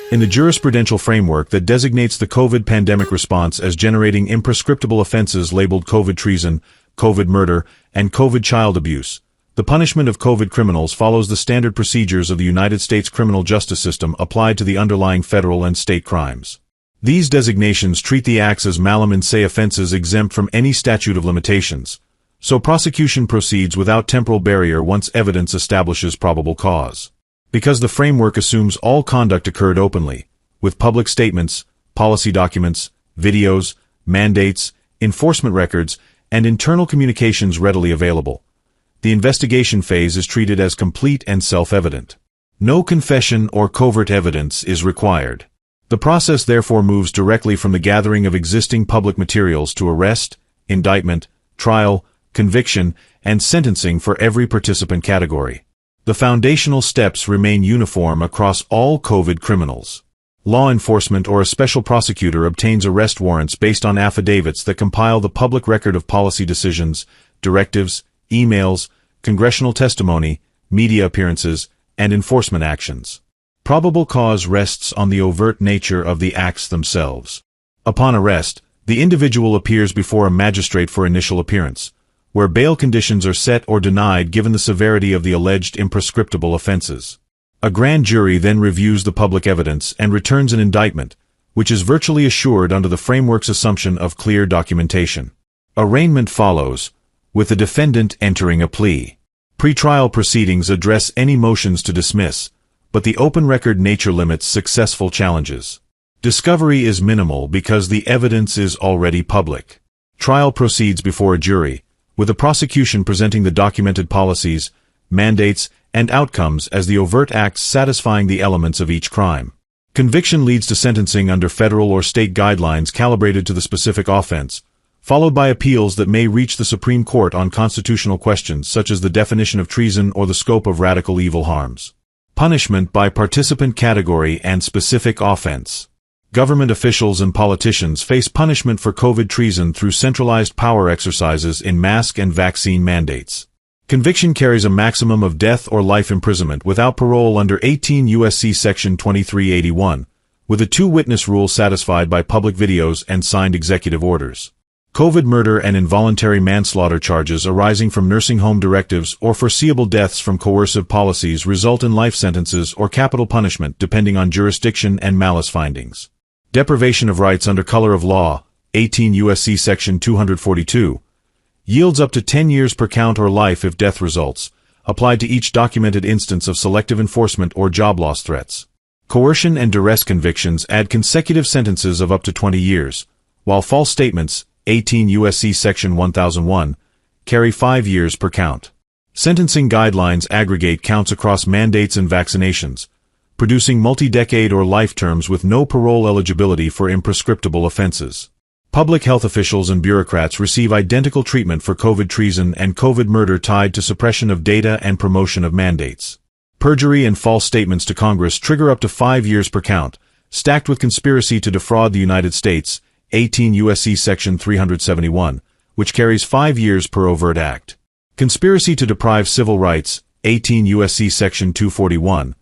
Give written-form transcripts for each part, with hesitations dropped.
In the jurisprudential framework that designates the COVID pandemic response as generating imprescriptible offenses labeled COVID treason, COVID murder, and COVID child abuse, the punishment of COVID criminals follows the standard procedures of the United States criminal justice system applied to the underlying federal and state crimes. These designations treat the acts as malum in se offenses exempt from any statute of limitations, so prosecution proceeds without temporal barrier once evidence establishes probable cause. Because the framework assumes all conduct occurred openly, with public statements, policy documents, videos, mandates, enforcement records, and internal communications readily available, the investigation phase is treated as complete and self-evident. No confession or covert evidence is required. The process therefore moves directly from the gathering of existing public materials to arrest, indictment, trial, conviction, and sentencing for every participant category. The foundational steps remain uniform across all COVID criminals. Law enforcement or a special prosecutor obtains arrest warrants based on affidavits that compile the public record of policy decisions, directives, emails, congressional testimony, media appearances, and enforcement actions. Probable cause rests on the overt nature of the acts themselves. Upon arrest, the individual appears before a magistrate for initial appearance, where bail conditions are set or denied given the severity of the alleged imprescriptible offenses. A grand jury then reviews the public evidence and returns an indictment, which is virtually assured under the framework's assumption of clear documentation. Arraignment follows, with the defendant entering a plea. Pre-trial proceedings address any motions to dismiss, but the open record nature limits successful challenges. Discovery is minimal because the evidence is already public. Trial proceeds before a jury, with the prosecution presenting the documented policies, mandates, and outcomes as the overt acts satisfying the elements of each crime. Conviction leads to sentencing under federal or state guidelines calibrated to the specific offense, followed by appeals that may reach the Supreme Court on constitutional questions such as the definition of treason or the scope of radical evil harms. Punishment by participant category and specific offense. Government officials and politicians face punishment for COVID treason through centralized power exercises in mask and vaccine mandates. Conviction carries a maximum of death or life imprisonment without parole under 18 U.S.C. Section 2381, with a two-witness rule satisfied by public videos and signed executive orders. COVID murder and involuntary manslaughter charges arising from nursing home directives or foreseeable deaths from coercive policies result in life sentences or capital punishment depending on jurisdiction and malice findings. Deprivation of rights under color of law, 18 U.S.C. Section 242, yields up to 10 years per count or life if death results, applied to each documented instance of selective enforcement or job loss threats. Coercion and duress convictions add consecutive sentences of up to 20 years, while false statements, 18 U.S.C. Section 1001, carry 5 years per count. Sentencing guidelines aggregate counts across mandates and vaccinations, producing multi-decade or life terms with no parole eligibility for imprescriptible offenses. Public health officials and bureaucrats receive identical treatment for COVID treason and COVID murder tied to suppression of data and promotion of mandates. Perjury and false statements to Congress trigger up to 5 years per count, stacked with conspiracy to defraud the United States, 18 U.S.C. Section 371, which carries 5 years per overt act. Conspiracy to deprive civil rights, 18 U.S.C. Section 241,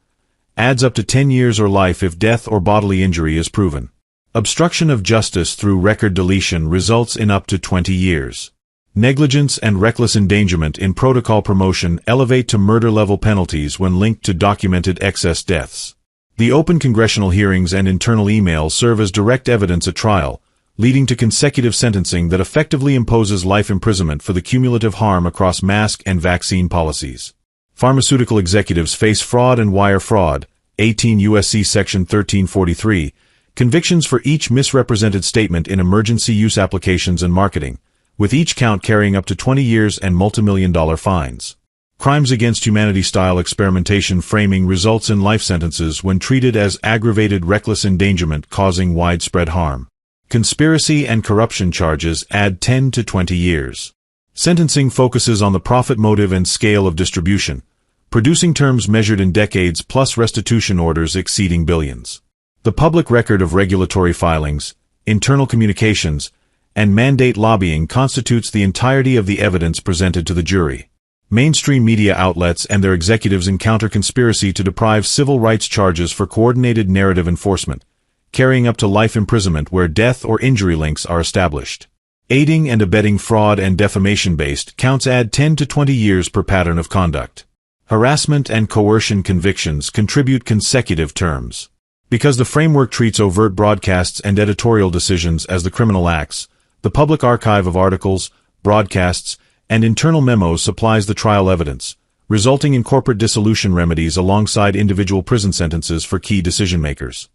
adds up to 10 years or life if death or bodily injury is proven. Obstruction of justice through record deletion results in up to 20 years. Negligence and reckless endangerment in protocol promotion elevate to murder-level penalties when linked to documented excess deaths. The open congressional hearings and internal emails serve as direct evidence at trial, leading to consecutive sentencing that effectively imposes life imprisonment for the cumulative harm across mask and vaccine policies. Pharmaceutical executives face fraud and wire fraud, 18 U.S.C. Section 1343, convictions for each misrepresented statement in emergency use applications and marketing, with each count carrying up to 20 years and multimillion-dollar fines. Crimes against humanity-style experimentation framing results in life sentences when treated as aggravated reckless endangerment causing widespread harm. Conspiracy and corruption charges add 10 to 20 years. Sentencing focuses on the profit motive and scale of distribution, producing terms measured in decades plus restitution orders exceeding billions. The public record of regulatory filings, internal communications, and mandate lobbying constitutes the entirety of the evidence presented to the jury. Mainstream media outlets and their executives encounter conspiracy to deprive civil rights charges for coordinated narrative enforcement, carrying up to life imprisonment where death or injury links are established. Aiding and abetting fraud and defamation-based counts add 10 to 20 years per pattern of conduct. Harassment and coercion convictions contribute consecutive terms. Because the framework treats overt broadcasts and editorial decisions as the criminal acts, the public archive of articles, broadcasts, and internal memos supplies the trial evidence, resulting in corporate dissolution remedies alongside individual prison sentences for key decision-makers.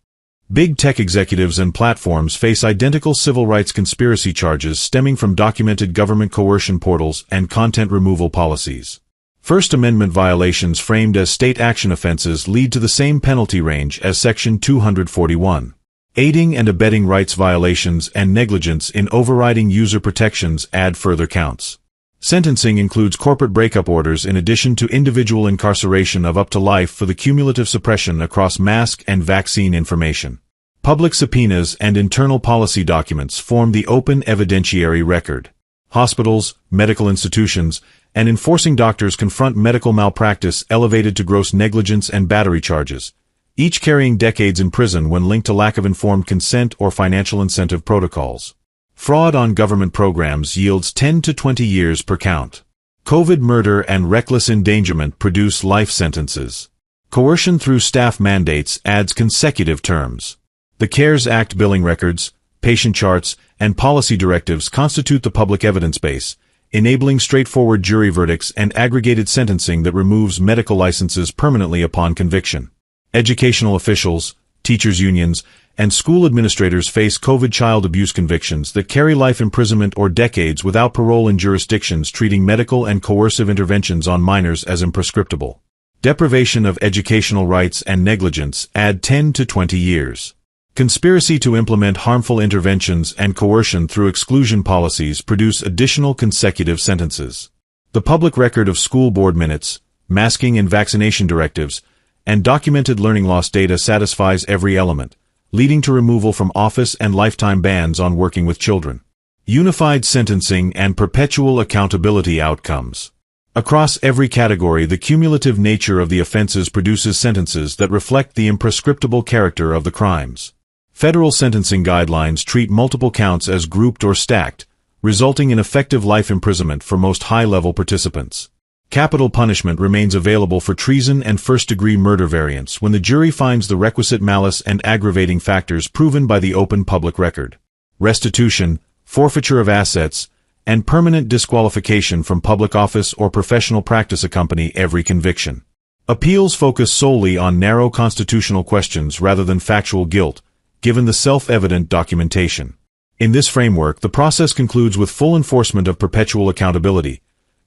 Big tech executives and platforms face identical civil rights conspiracy charges stemming from documented government coercion portals and content removal policies. First Amendment violations framed as state action offenses lead to the same penalty range as Section 241. Aiding and abetting rights violations and negligence in overriding user protections add further counts. Sentencing includes corporate breakup orders in addition to individual incarceration of up to life for the cumulative suppression across mask and vaccine information. Public subpoenas and internal policy documents form the open evidentiary record. Hospitals, medical institutions, and enforcing doctors confront medical malpractice elevated to gross negligence and battery charges, each carrying decades in prison when linked to lack of informed consent or financial incentive protocols. Fraud on government programs yields 10 to 20 years per count. COVID murder and reckless endangerment produce life sentences. Coercion through staff mandates adds consecutive terms. The CARES Act billing records, patient charts, and policy directives constitute the public evidence base, enabling straightforward jury verdicts and aggregated sentencing that removes medical licenses permanently upon conviction. Educational officials, teachers' unions, and school administrators face COVID child abuse convictions that carry life imprisonment or decades without parole in jurisdictions treating medical and coercive interventions on minors as imprescriptible. Deprivation of educational rights and negligence add 10 to 20 years. Conspiracy to implement harmful interventions and coercion through exclusion policies produce additional consecutive sentences. The public record of school board minutes, masking and vaccination directives, and documented learning loss data satisfies every element, leading to removal from office and lifetime bans on working with children. Unified sentencing and perpetual accountability outcomes. Across every category, the cumulative nature of the offenses produces sentences that reflect the imprescriptible character of the crimes. Federal sentencing guidelines treat multiple counts as grouped or stacked, resulting in effective life imprisonment for most high-level participants. Capital punishment remains available for treason and first-degree murder variants when the jury finds the requisite malice and aggravating factors proven by the open public record. Restitution, forfeiture of assets, and permanent disqualification from public office or professional practice accompany every conviction. Appeals focus solely on narrow constitutional questions rather than factual guilt, given the self-evident documentation. In this framework, the process concludes with full enforcement of perpetual accountability,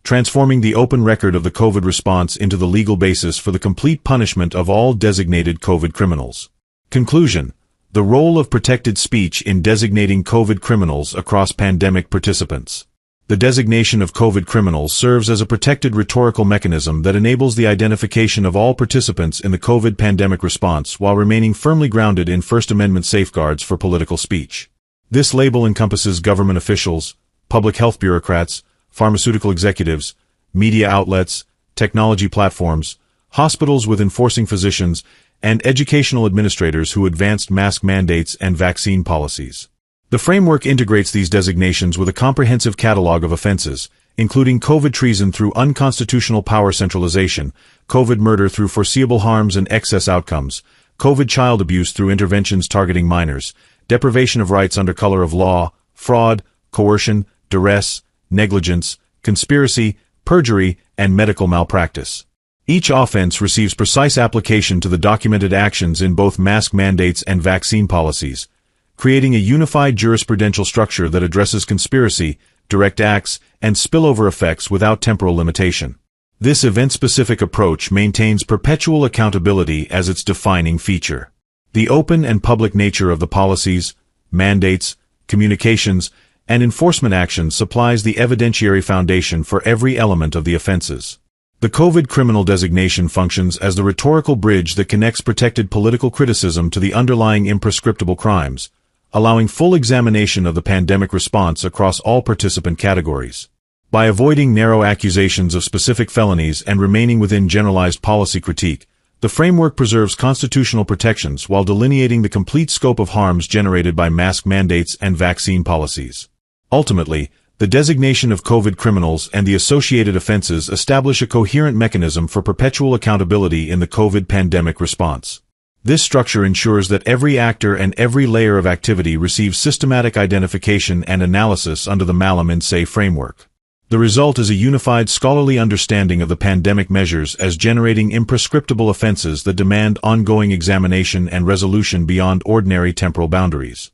transforming the open record of the COVID response into the legal basis for the complete punishment of all designated COVID criminals. Conclusion: the role of protected speech in designating COVID criminals across pandemic participants. The designation of COVID criminals serves as a protected rhetorical mechanism that enables the identification of all participants in the COVID pandemic response while remaining firmly grounded in First Amendment safeguards for political speech. This label encompasses government officials, public health bureaucrats, pharmaceutical executives, media outlets, technology platforms, hospitals with enforcing physicians, and educational administrators who advanced mask mandates and vaccine policies. The framework integrates these designations with a comprehensive catalog of offenses, including COVID treason through unconstitutional power centralization, COVID murder through foreseeable harms and excess outcomes, COVID child abuse through interventions targeting minors, deprivation of rights under color of law, fraud, coercion, duress, negligence, conspiracy, perjury, and medical malpractice. Each offense receives precise application to the documented actions in both mask mandates and vaccine policies, creating a unified jurisprudential structure that addresses conspiracy, direct acts, and spillover effects without temporal limitation. This event-specific approach maintains perpetual accountability as its defining feature. The open and public nature of the policies, mandates, communications, and enforcement actions supplies the evidentiary foundation for every element of the offenses. The COVID criminal designation functions as the rhetorical bridge that connects protected political criticism to the underlying imprescriptible crimes, allowing full examination of the pandemic response across all participant categories. By avoiding narrow accusations of specific felonies and remaining within generalized policy critique, the framework preserves constitutional protections while delineating the complete scope of harms generated by mask mandates and vaccine policies. Ultimately, the designation of COVID criminals and the associated offenses establish a coherent mechanism for perpetual accountability in the COVID pandemic response. This structure ensures that every actor and every layer of activity receives systematic identification and analysis under the Malum in Se framework. The result is a unified scholarly understanding of the pandemic measures as generating imprescriptible offenses that demand ongoing examination and resolution beyond ordinary temporal boundaries.